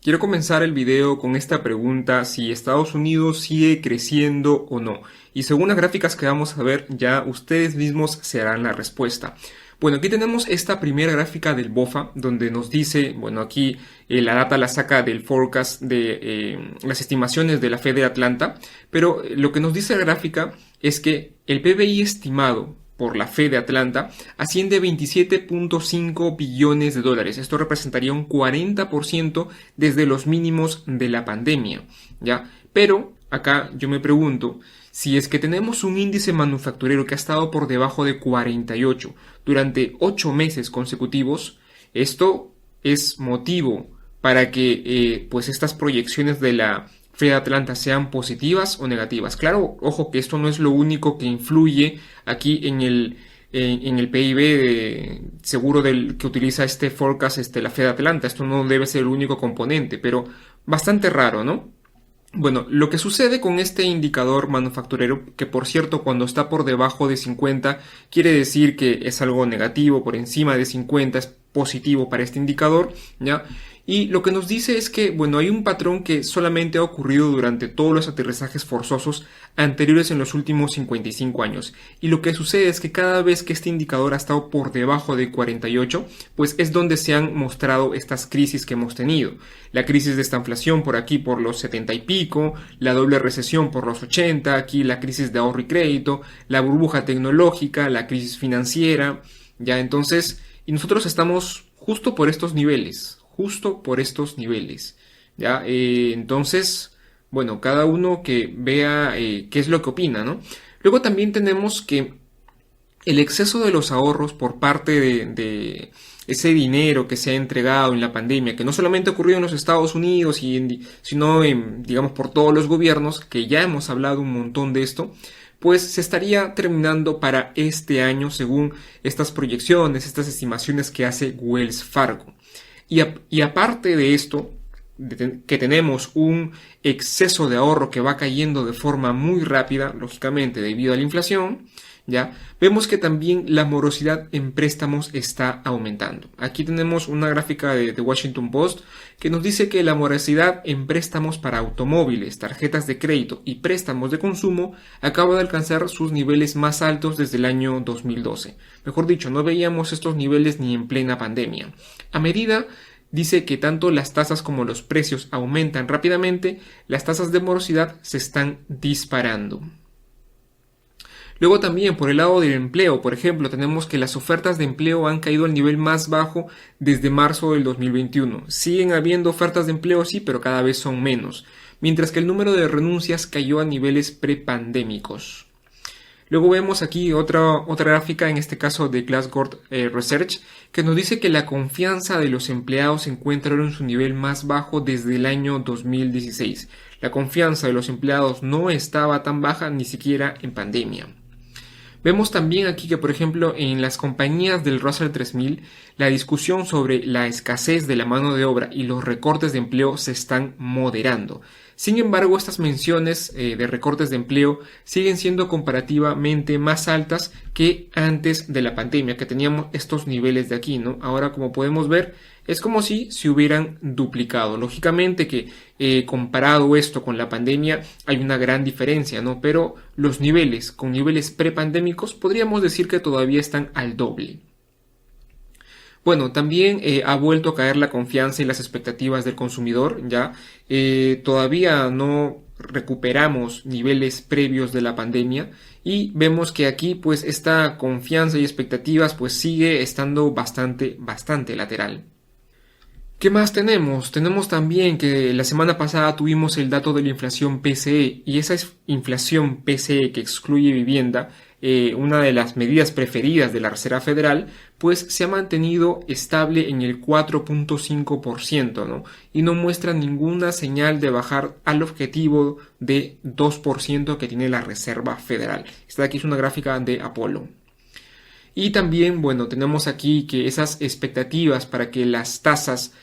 Quiero comenzar el video con esta pregunta si Estados Unidos sigue creciendo o no. Y según las gráficas que vamos a ver, ya ustedes mismos se harán la respuesta. Bueno, aquí tenemos esta primera gráfica del BOFA, donde nos dice, bueno, aquí la data la saca del forecast de las estimaciones de la Fed de Atlanta, pero lo que nos dice la gráfica es que el PBI estimado por la Fed de Atlanta asciende a 27.5 billones de dólares. Esto representaría un 40% desde los mínimos de la pandemia, ¿ya? Pero acá yo me pregunto, si es que tenemos un índice manufacturero que ha estado por debajo de 48 durante 8 meses consecutivos, esto es motivo para que pues estas proyecciones de la Fed de Atlanta sean positivas o negativas. Claro, ojo que esto no es lo único que influye aquí en el PIB seguro del que utiliza este forecast la Fed de Atlanta. Esto no debe ser el único componente, pero bastante raro, ¿no? Bueno, lo que sucede con este indicador manufacturero, que por cierto cuando está por debajo de 50 quiere decir que es algo negativo, por encima de 50 es positivo para este indicador, ¿ya? Y lo que nos dice es que, bueno, hay un patrón que solamente ha ocurrido durante todos los aterrizajes forzosos anteriores en los últimos 55 años. Y lo que sucede es que cada vez que este indicador ha estado por debajo de 48, pues es donde se han mostrado estas crisis que hemos tenido. La crisis de esta inflación por aquí por los 70 y pico, la doble recesión por los 80, aquí la crisis de ahorro y crédito, la burbuja tecnológica, la crisis financiera, ya entonces, y nosotros estamos justo por estos niveles. ¿Ya? Entonces, bueno, cada uno que vea qué es lo que opina, ¿no? Luego también tenemos que el exceso de los ahorros por parte de ese dinero que se ha entregado en la pandemia, que no solamente ocurrió en los Estados Unidos, sino digamos, por todos los gobiernos, que ya hemos hablado un montón de esto, pues se estaría terminando para este año según estas proyecciones, estas estimaciones que hace Wells Fargo. Y aparte de esto, que tenemos un exceso de ahorro que va cayendo de forma muy rápida, lógicamente debido a la inflación, ya vemos que también la morosidad en préstamos está aumentando. Aquí tenemos una gráfica de The Washington Post que nos dice que la morosidad en préstamos para automóviles, tarjetas de crédito y préstamos de consumo acaba de alcanzar sus niveles más altos desde el año 2012. Mejor dicho, no veíamos estos niveles ni en plena pandemia. A medida dice que tanto las tasas como los precios aumentan rápidamente, las tasas de morosidad se están disparando. Luego también por el lado del empleo, por ejemplo, tenemos que las ofertas de empleo han caído al nivel más bajo desde marzo del 2021. Siguen habiendo ofertas de empleo, sí, pero cada vez son menos, mientras que el número de renuncias cayó a niveles prepandémicos. Luego vemos aquí otra gráfica, en este caso de Glassdoor Research, que nos dice que la confianza de los empleados se encuentra en su nivel más bajo desde el año 2016. La confianza de los empleados no estaba tan baja ni siquiera en pandemia. Vemos también aquí que, por ejemplo, en las compañías del Russell 3000, la discusión sobre la escasez de la mano de obra y los recortes de empleo se están moderando. Sin embargo, estas menciones de recortes de empleo siguen siendo comparativamente más altas que antes de la pandemia, que teníamos estos niveles de aquí, ¿no? Ahora, como podemos ver, es como si se hubieran duplicado. Lógicamente que comparado esto con la pandemia hay una gran diferencia, ¿no? Pero los niveles, con niveles prepandémicos, podríamos decir que todavía están al doble. Bueno, también ha vuelto a caer la confianza y las expectativas del consumidor, ya todavía no recuperamos niveles previos de la pandemia y vemos que aquí pues esta confianza y expectativas pues sigue estando bastante lateral. ¿Qué más tenemos? Tenemos también que la semana pasada tuvimos el dato de la inflación PCE y esa inflación PCE que excluye vivienda, una de las medidas preferidas de la Reserva Federal, pues se ha mantenido estable en el 4.5%, ¿no? Y no muestra ninguna señal de bajar al objetivo de 2% que tiene la Reserva Federal. Esta de aquí es una gráfica de Apolo. Y también, bueno, tenemos aquí que esas expectativas para que las tasas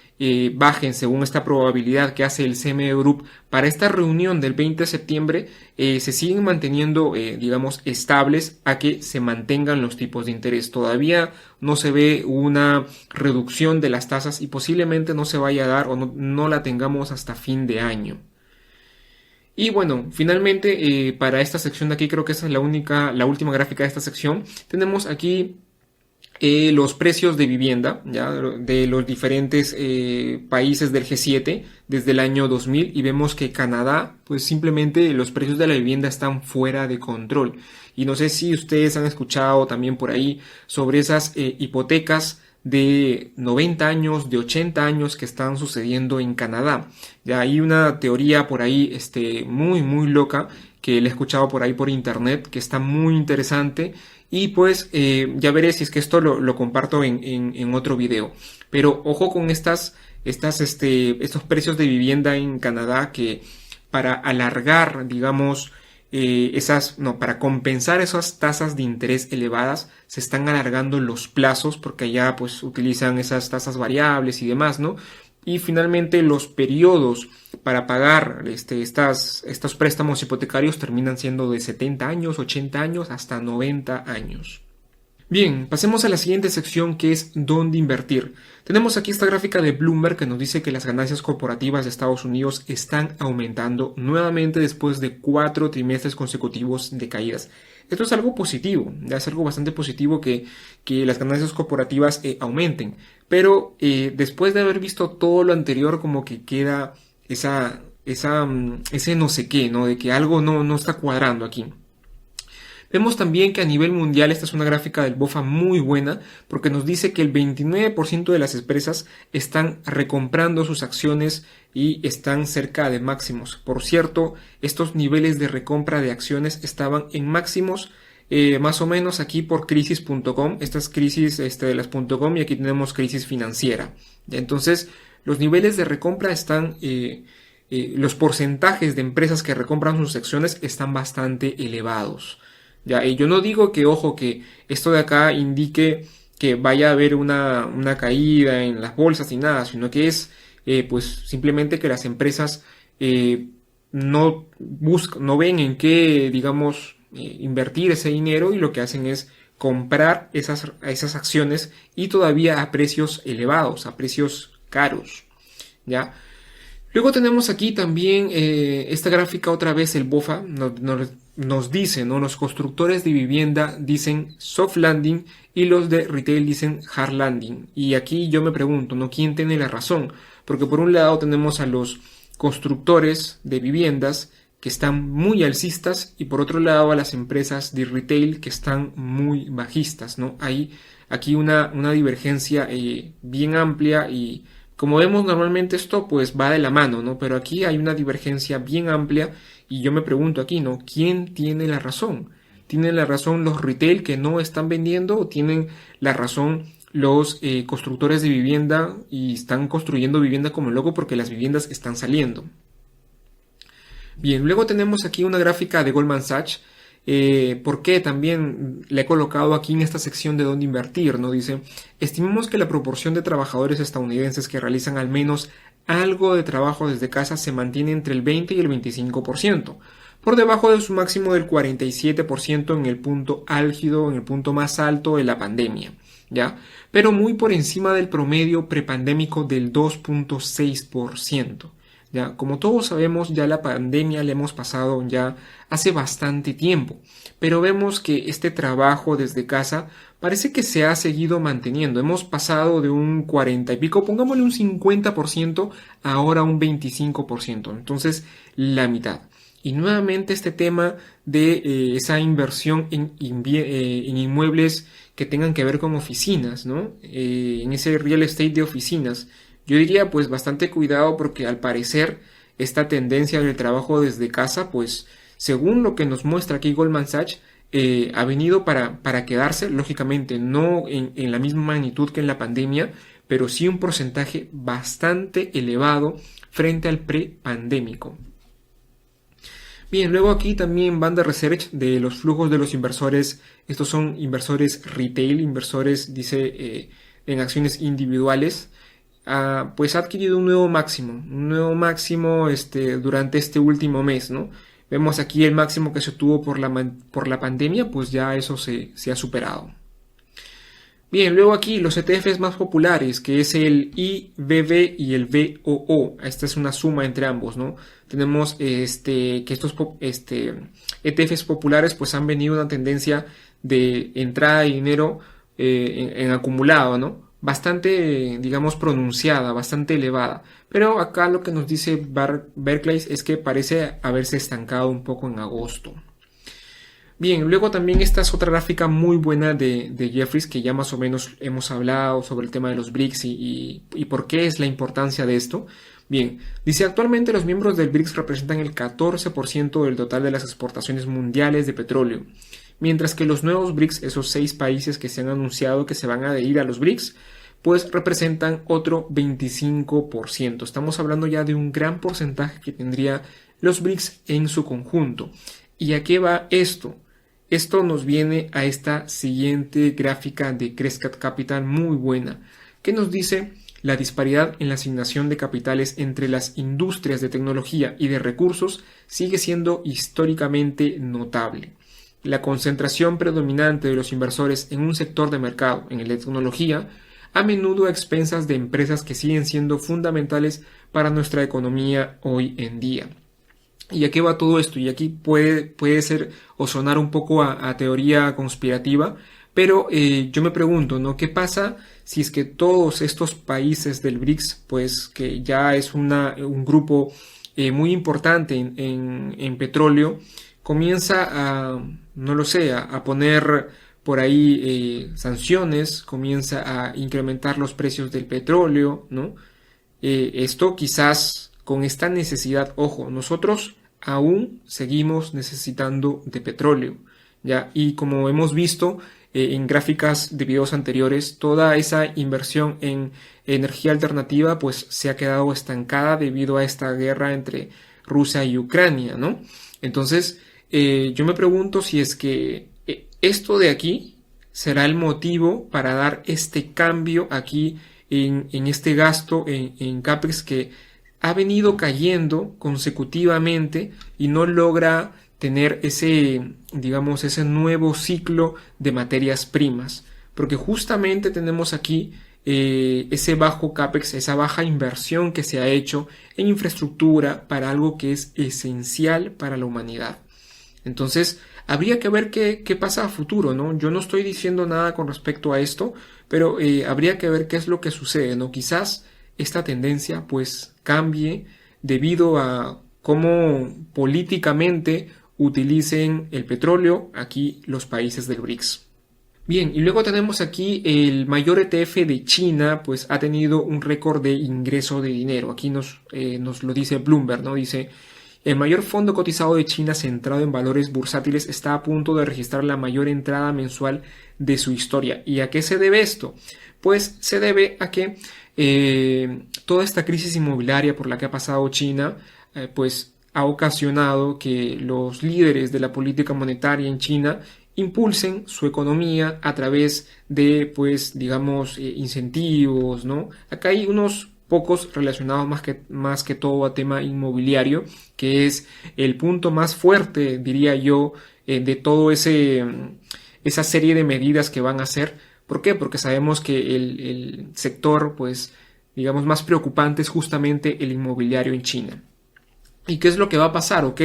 bajen según esta probabilidad que hace el CME Group para esta reunión del 20 de septiembre, se siguen manteniendo, digamos, estables a que se mantengan los tipos de interés. Todavía no se ve una reducción de las tasas y posiblemente no se vaya a dar o no la tengamos hasta fin de año. Y bueno, finalmente para esta sección de aquí, creo que esa es la última gráfica de esta sección, tenemos aquí los precios de vivienda, ¿ya? De los diferentes países del G7 desde el año 2000, y vemos que Canadá, pues simplemente los precios de la vivienda están fuera de control. Y no sé si ustedes han escuchado también por ahí sobre esas hipotecas de 90 años, de 80 años que están sucediendo en Canadá. Ya hay una teoría por ahí muy loca que le he escuchado por ahí por internet, que está muy interesante, y pues ya veré si es que esto lo comparto en otro video. Pero ojo con estos precios de vivienda en Canadá, que para alargar, digamos, para compensar esas tasas de interés elevadas, se están alargando los plazos, porque allá pues utilizan esas tasas variables y demás, ¿no? Y finalmente los periodos para pagar estos préstamos hipotecarios terminan siendo de 70 años, 80 años, hasta 90 años. Bien, pasemos a la siguiente sección, que es dónde invertir. Tenemos aquí esta gráfica de Bloomberg que nos dice que las ganancias corporativas de Estados Unidos están aumentando nuevamente después de 4 trimestres consecutivos de caídas. Esto es algo positivo, ya es algo bastante positivo que las ganancias corporativas aumenten, pero después de haber visto todo lo anterior, como que queda ese no sé qué, ¿no? De que algo no está cuadrando aquí. Vemos también que a nivel mundial, esta es una gráfica del BOFA muy buena, porque nos dice que el 29% de las empresas están recomprando sus acciones y están cerca de máximos. Por cierto, estos niveles de recompra de acciones estaban en máximos más o menos aquí por crisis.com, estas crisis de las .com, y aquí tenemos crisis financiera. Entonces, los niveles de recompra están... los porcentajes de empresas que recompran sus acciones están bastante elevados. Ya, y yo no digo que, ojo, que esto de acá indique que vaya a haber una caída en las bolsas ni nada, sino que es pues simplemente que las empresas no ven en qué, digamos, invertir ese dinero, y lo que hacen es comprar esas acciones, y todavía a precios elevados, a precios caros, ¿ya? Luego tenemos aquí también esta gráfica, otra vez el BOFA nos dice, ¿no? Los constructores de vivienda dicen soft landing y los de retail dicen hard landing. Y aquí yo me pregunto, ¿no? ¿Quién tiene la razón? Porque por un lado tenemos a los constructores de viviendas que están muy alcistas, y por otro lado a las empresas de retail que están muy bajistas, ¿no? Hay aquí una divergencia bien amplia, y como vemos normalmente esto pues va de la mano, ¿no? Pero aquí hay una divergencia bien amplia, y yo me pregunto aquí, ¿no? ¿Quién tiene la razón? ¿Tienen la razón los retail que no están vendiendo, o tienen la razón los constructores de vivienda y están construyendo vivienda como loco porque las viviendas están saliendo? Bien, luego tenemos aquí una gráfica de Goldman Sachs, porque también la he colocado aquí en esta sección de dónde invertir, ¿no? Dice, estimamos que la proporción de trabajadores estadounidenses que realizan al menos algo de trabajo desde casa se mantiene entre el 20 y el 25%, por debajo de su máximo del 47% en el punto álgido, en el punto más alto de la pandemia, ¿ya? Pero muy por encima del promedio prepandémico del 2.6%. Ya, como todos sabemos, ya la pandemia la hemos pasado ya hace bastante tiempo, pero vemos que este trabajo desde casa parece que se ha seguido manteniendo. Hemos pasado de un 40 y pico, pongámosle un 50%, ahora un 25%, entonces la mitad. Y nuevamente este tema de esa inversión en inmuebles que tengan que ver con oficinas, ¿no? En ese real estate de oficinas. Yo diría pues bastante cuidado, porque al parecer esta tendencia del trabajo desde casa, pues según lo que nos muestra aquí Goldman Sachs, ha venido para quedarse, lógicamente no en la misma magnitud que en la pandemia, pero sí un porcentaje bastante elevado frente al prepandémico. Bien, luego aquí también Banda Research de los flujos de los inversores. Estos son inversores retail, inversores, dice, en acciones individuales. pues ha adquirido un nuevo máximo durante este último mes, ¿no? Vemos aquí el máximo que se tuvo por la pandemia, pues ya eso se ha superado. Bien, luego aquí los ETFs más populares, que es el IBB y el VOO. Esta es una suma entre ambos, ¿no? Tenemos que estos ETFs populares pues han venido una tendencia de entrada de dinero en acumulado, ¿no? Bastante, digamos, pronunciada, bastante elevada. Pero acá lo que nos dice Barclays es que parece haberse estancado un poco en agosto. Bien, luego también esta es otra gráfica muy buena de Jefferies, que ya más o menos hemos hablado sobre el tema de los BRICS y por qué es la importancia de esto. Bien, dice actualmente los miembros del BRICS representan el 14% del total de las exportaciones mundiales de petróleo, mientras que los nuevos BRICS, esos 6 países que se han anunciado que se van a adherir a los BRICS, pues representan otro 25%. Estamos hablando ya de un gran porcentaje que tendría los BRICS en su conjunto. ¿Y a qué va esto? Esto nos viene a esta siguiente gráfica de Crescat Capital muy buena, que nos dice la disparidad en la asignación de capitales entre las industrias de tecnología y de recursos sigue siendo históricamente notable. La concentración predominante de los inversores en un sector de mercado, en el de tecnología, a menudo a expensas de empresas que siguen siendo fundamentales para nuestra economía hoy en día. ¿Y a qué va todo esto? Y aquí puede ser o sonar un poco a teoría conspirativa, pero yo me pregunto, ¿no? ¿Qué pasa si es que todos estos países del BRICS, pues que ya es un grupo muy importante en petróleo, comienza a, no lo sé, a poner por ahí sanciones, comienza a incrementar los precios del petróleo, ¿no? Esto quizás con esta necesidad, ojo, nosotros aún seguimos necesitando de petróleo, ¿ya? Y como hemos visto en gráficas de videos anteriores, toda esa inversión en energía alternativa pues se ha quedado estancada debido a esta guerra entre Rusia y Ucrania, ¿no? Entonces, yo me pregunto si es que esto de aquí será el motivo para dar este cambio aquí en este gasto en CAPEX que ha venido cayendo consecutivamente y no logra tener ese, digamos, ese nuevo ciclo de materias primas. Porque justamente tenemos aquí ese bajo CAPEX, esa baja inversión que se ha hecho en infraestructura para algo que es esencial para la humanidad. Entonces, habría que ver qué pasa a futuro, ¿no? Yo no estoy diciendo nada con respecto a esto, pero habría que ver qué es lo que sucede, ¿no? Quizás esta tendencia pues cambie debido a cómo políticamente utilicen el petróleo aquí los países del BRICS. Bien, y luego tenemos aquí el mayor ETF de China, pues ha tenido un récord de ingreso de dinero. Aquí nos lo dice Bloomberg, ¿no? Dice, el mayor fondo cotizado de China centrado en valores bursátiles está a punto de registrar la mayor entrada mensual de su historia. ¿Y a qué se debe esto? Pues se debe a que toda esta crisis inmobiliaria por la que ha pasado China, pues ha ocasionado que los líderes de la política monetaria en China impulsen su economía a través de, pues, digamos, incentivos, ¿no? Acá hay unos pocos relacionados más que todo a tema inmobiliario, que es el punto más fuerte, diría yo, de todo esa serie de medidas que van a hacer. ¿Por qué? Porque sabemos que el sector, pues, digamos, más preocupante es justamente el inmobiliario en China. ¿Y qué es lo que va a pasar? ¿O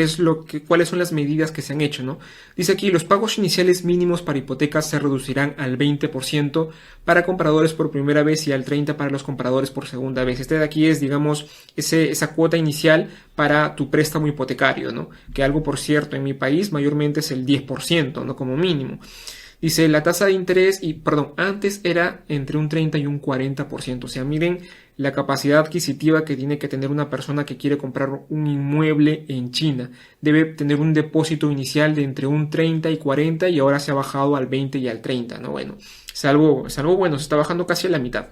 cuáles son las medidas que se han hecho, ¿no? Dice aquí, los pagos iniciales mínimos para hipotecas se reducirán al 20% para compradores por primera vez y al 30% para los compradores por segunda vez. Este de aquí es, digamos, esa cuota inicial para tu préstamo hipotecario, ¿no? Que algo, por cierto, en mi país mayormente es el 10%, ¿no? Como mínimo. Dice, la tasa de interés, antes era entre un 30 y un 40%. O sea, miren la capacidad adquisitiva que tiene que tener una persona que quiere comprar un inmueble en China. Debe tener un depósito inicial de entre un 30 y 40 y ahora se ha bajado al 20 y al 30, ¿no? Bueno, es algo bueno, se está bajando casi a la mitad.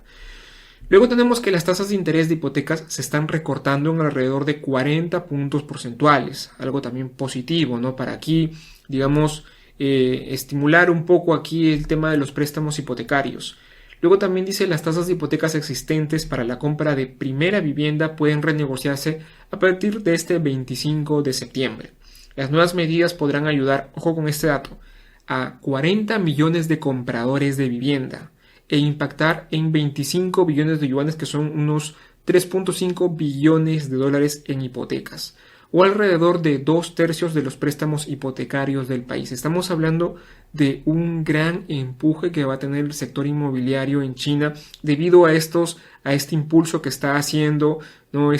Luego tenemos que las tasas de interés de hipotecas se están recortando en alrededor de 40 puntos porcentuales. Algo también positivo, ¿no? Para aquí, digamos, estimular un poco aquí el tema de los préstamos hipotecarios. Luego también dice las tasas de hipotecas existentes para la compra de primera vivienda pueden renegociarse a partir de este 25 de septiembre. Las nuevas medidas podrán ayudar, ojo con este dato, a 40 millones de compradores de vivienda e impactar en 25 billones de yuanes, que son unos 3.5 billones de dólares en hipotecas, o alrededor de 2/3 de los préstamos hipotecarios del país. Estamos hablando de un gran empuje que va a tener el sector inmobiliario en China debido a este impulso que está haciendo, ¿no?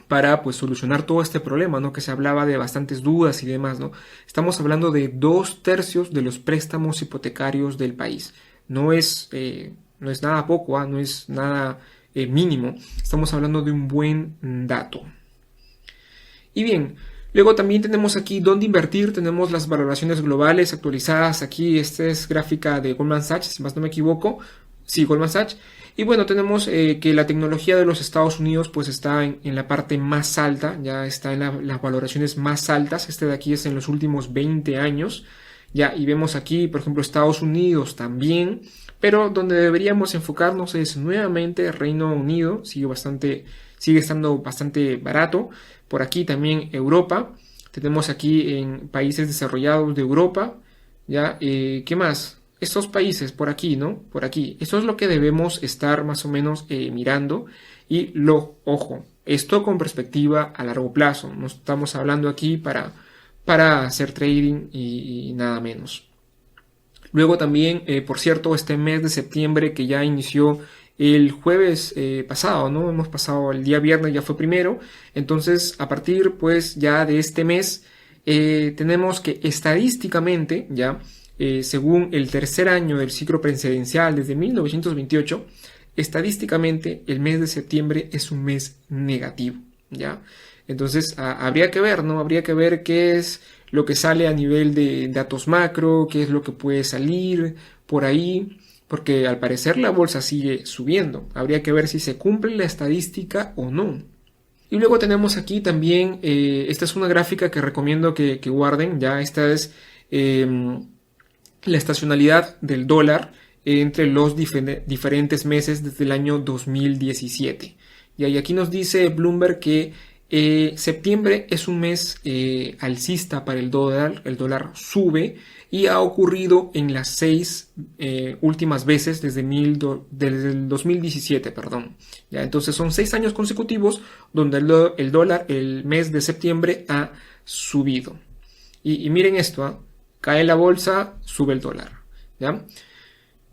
Para pues solucionar todo este problema, ¿no? Que se hablaba de bastantes dudas y demás, ¿no? Estamos hablando de 2/3 de los préstamos hipotecarios del país. No es nada poco, no es nada mínimo. Estamos hablando de un buen dato. Y bien, luego también tenemos aquí dónde invertir. Tenemos las valoraciones globales actualizadas. Aquí esta es gráfica de Goldman Sachs, si más no me equivoco. Sí, Goldman Sachs. Y bueno, tenemos que la tecnología de los Estados Unidos pues está en la parte más alta, ya está en las valoraciones más altas. Este de aquí es en los últimos 20 años. Ya, y vemos aquí, por ejemplo, Estados Unidos también, pero donde deberíamos enfocarnos es nuevamente Reino Unido, sigue estando bastante barato. Por aquí también Europa, tenemos aquí en países desarrollados de Europa, ya, ¿qué más? Estos países por aquí, ¿no? Por aquí. Esto es lo que debemos estar más o menos mirando. Y ojo, esto con perspectiva a largo plazo. No estamos hablando aquí para hacer trading y nada menos. Luego también, por cierto, este mes de septiembre que ya inició el jueves pasado, ¿no? Hemos pasado el día viernes, ya fue primero. Entonces, a partir pues ya de este mes, tenemos que estadísticamente, ya, según el tercer año del ciclo presidencial desde 1928, estadísticamente el mes de septiembre es un mes negativo, ¿ya? Entonces habría que ver, ¿no? Habría que ver qué es lo que sale a nivel de datos macro, qué es lo que puede salir por ahí, porque al parecer la bolsa sigue subiendo. Habría que ver si se cumple la estadística o no. Y luego tenemos aquí también, esta es una gráfica que recomiendo que guarden, ya esta es la estacionalidad del dólar entre los diferentes meses desde el año 2017. Y aquí nos dice Bloomberg que septiembre es un mes alcista para el dólar sube y ha ocurrido en las 6 últimas veces desde el 2017, perdón. Ya, entonces son 6 años consecutivos donde el dólar el mes de septiembre ha subido. Y miren esto, cae la bolsa, sube el dólar, ¿ya?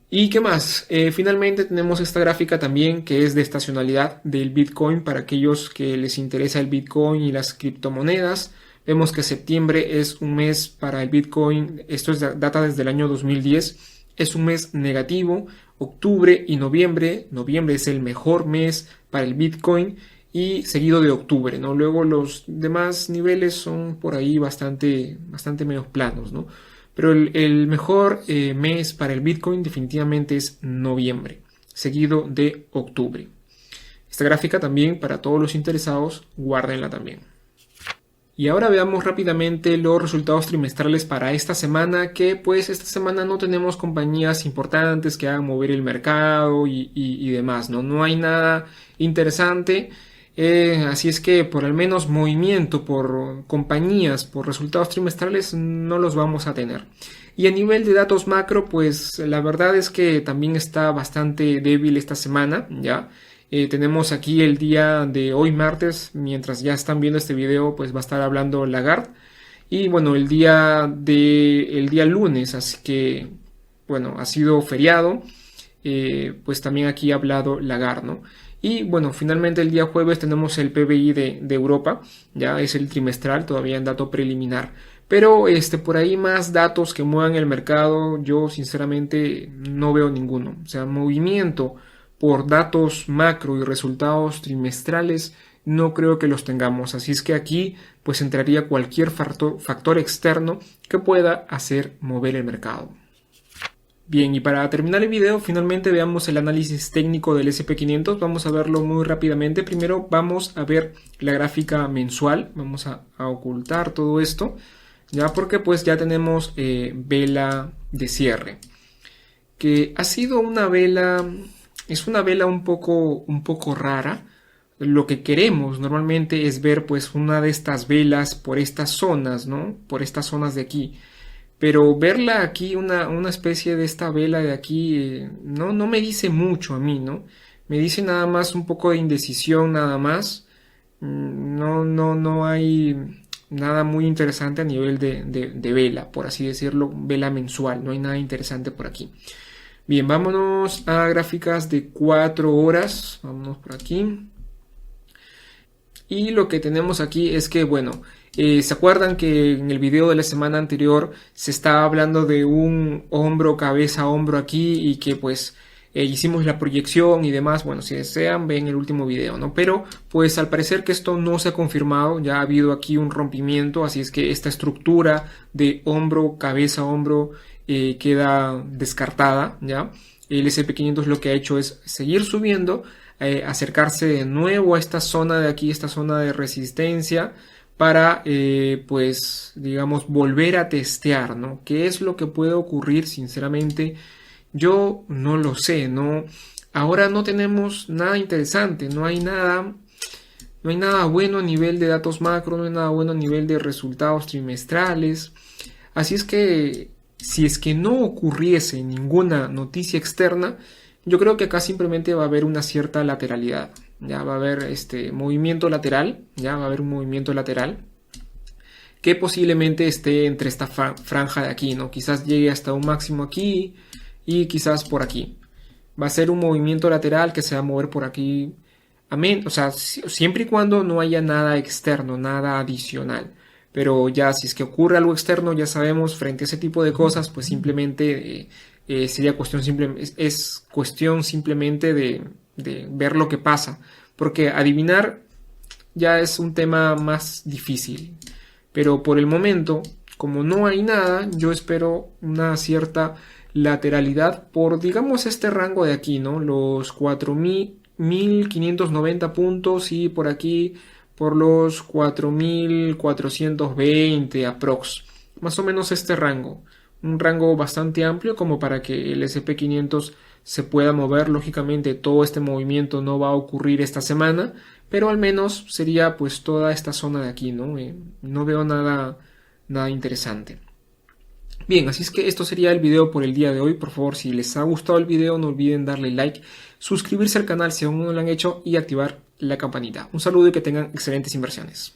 ¿Y qué más? Finalmente tenemos esta gráfica también que es de estacionalidad del Bitcoin para aquellos que les interesa el Bitcoin y las criptomonedas. Vemos que septiembre es un mes para el Bitcoin, esto es data desde el año 2010, es un mes negativo. Octubre y noviembre es el mejor mes para el Bitcoin y seguido de octubre, ¿no? Luego los demás niveles son por ahí bastante menos planos, ¿no? Pero el mejor mes para el Bitcoin definitivamente es noviembre, seguido de octubre. Esta gráfica también, para todos los interesados, guárdenla también. Y ahora veamos rápidamente los resultados trimestrales para esta semana, que pues esta semana no tenemos compañías importantes que hagan mover el mercado y demás, ¿no? No hay nada interesante. Así es que por al menos movimiento por compañías, por resultados trimestrales no los vamos a tener. Y a nivel de datos macro, pues la verdad es que también está bastante débil esta semana, ¿ya? Tenemos aquí el día de hoy martes, mientras ya están viendo este video, pues va a estar hablando Lagarde. Y bueno, el día lunes, así que bueno, ha sido feriado, pues también aquí ha hablado Lagarde, ¿no? Y bueno, finalmente el día jueves tenemos el PBI de Europa, ya es el trimestral, todavía en dato preliminar. Pero por ahí más datos que muevan el mercado, yo sinceramente no veo ninguno. O sea, movimiento por datos macro y resultados trimestrales, no creo que los tengamos. Así es que aquí pues entraría cualquier factor externo que pueda hacer mover el mercado. Bien, y para terminar el video, finalmente veamos el análisis técnico del S&P 500. Vamos a verlo muy rápidamente. Primero vamos a ver la gráfica mensual. Vamos a ocultar todo esto, ya porque pues ya tenemos vela de cierre. que ha sido una vela, es una vela un poco rara. Lo que queremos normalmente es ver pues una de estas velas por estas zonas, ¿no? Por estas zonas de aquí. Pero verla aquí, una especie de esta vela de aquí, no me dice mucho a mí, ¿no? Me dice nada más un poco de indecisión, nada más. No hay nada muy interesante a nivel de vela, por así decirlo, vela mensual, no hay nada interesante por aquí. Bien, vámonos a gráficas de 4 horas, vámonos por aquí. Y lo que tenemos aquí es que, bueno, ¿se acuerdan que en el video de la semana anterior se estaba hablando de un hombro, cabeza, hombro aquí y que pues hicimos la proyección y demás? Bueno, si desean, ven el último video, ¿no? Pero pues al parecer que esto no se ha confirmado, ya ha habido aquí un rompimiento, así es que esta estructura de hombro, cabeza, hombro queda descartada, ¿ya? El SP500 lo que ha hecho es seguir subiendo, acercarse de nuevo a esta zona de aquí, esta zona de resistencia, para pues digamos volver a testear, ¿no? ¿Qué es lo que puede ocurrir? Sinceramente yo no lo sé, ¿no? Ahora no tenemos nada interesante, no hay nada bueno a nivel de datos macro, no hay nada bueno a nivel de resultados trimestrales. Así es que si es que no ocurriese ninguna noticia externa, yo creo que acá simplemente va a haber una cierta lateralidad. Ya va a haber este movimiento lateral, ya va a haber un movimiento lateral que posiblemente esté entre esta franja de aquí, ¿no? Quizás llegue hasta un máximo aquí y quizás por aquí. Va a ser un movimiento lateral que se va a mover por aquí. Amén. O sea, siempre y cuando no haya nada externo, nada adicional. Pero ya si es que ocurre algo externo, ya sabemos, frente a ese tipo de cosas, pues simplemente sería cuestión es cuestión simplemente de ver lo que pasa. Porque adivinar ya es un tema más difícil. Pero por el momento, como no hay nada, yo espero una cierta lateralidad por, digamos, este rango de aquí, ¿no? Los 4.590 puntos y por aquí por los 4.420 aprox. Más o menos este rango. Un rango bastante amplio como para que el SP500 se pueda mover. Lógicamente todo este movimiento no va a ocurrir esta semana, pero al menos sería pues toda esta zona de aquí, ¿no? No veo nada interesante. Bien, así es que esto sería el video por el día de hoy. Por favor, si les ha gustado el video, no olviden darle like, suscribirse al canal si aún no lo han hecho y activar la campanita. Un saludo y que tengan excelentes inversiones.